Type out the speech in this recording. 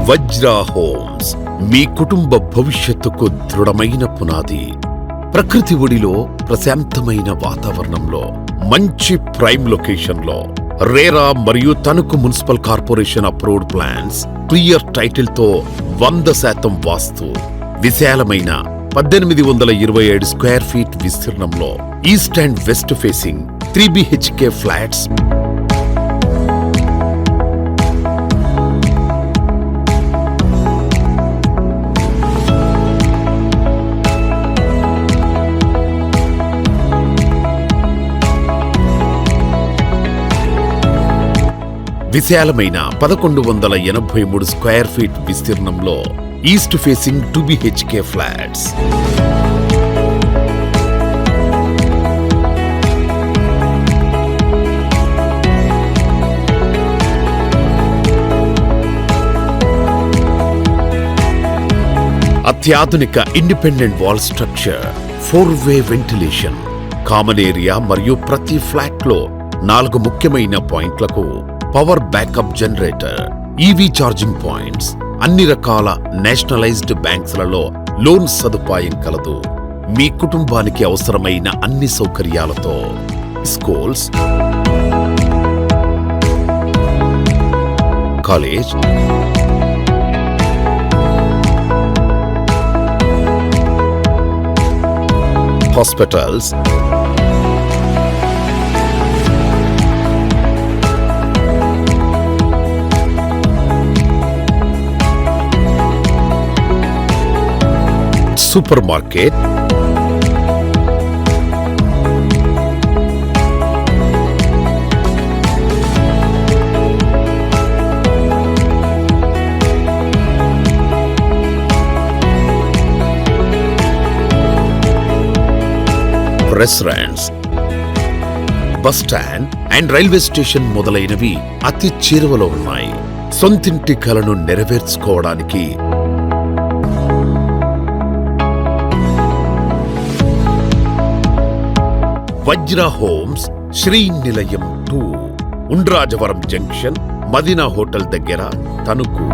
Vajra homes మీ కుటుంబ భవిష్యత్తుకు దృఢమైన పునాది. ప్రకృతి ఒడిలో, ప్రశాంతమైన వాతావరణంలో, మంచి ప్రైమ్ లొకేషన్లో, రేరా మరియు Tanuku municipal corporation approved plans, clear title తో 100% వాస్తు, విశాలమైన 1827 స్క్వేర్ ఫీట్ విస్తీర్ణంలో east and west facing 3 BHK flats. విశాలమైన 1183 స్క్వేర్ ఫీట్ విస్తీర్ణంలో ఈస్ట్ ఫేసింగ్ 2 BHK ఫ్లాట్స్. అత్యాధునిక ఇండిపెండెంట్ వాల్ స్ట్రక్చర్, 4-వే వెంటిలేషన్, కామన్ ఏరియా మరియు ప్రతి ఫ్లాట్ లో 4 ముఖ్యమైన పాయింట్లకు power backup generator, EV charging points, అన్ని రకాల నేషనలైజ్డ్ బ్యాంక్స్లలో లోన్ సదుపాయం కలదు. మీ కుటుంబానికి అవసరమైన అన్ని సౌకర్యాలతో schools, college, hospitals, supermarket, restaurants, bus stand and railway station మొదలైనవి అతి చేరువలో ఉన్నాయి. సొంతింటి కలను నెరవేర్చుకోవడానికి Vajra homes, Srinilayam 2, Undrajavaram junction, Madina hotel దగ్గర, తణుకు.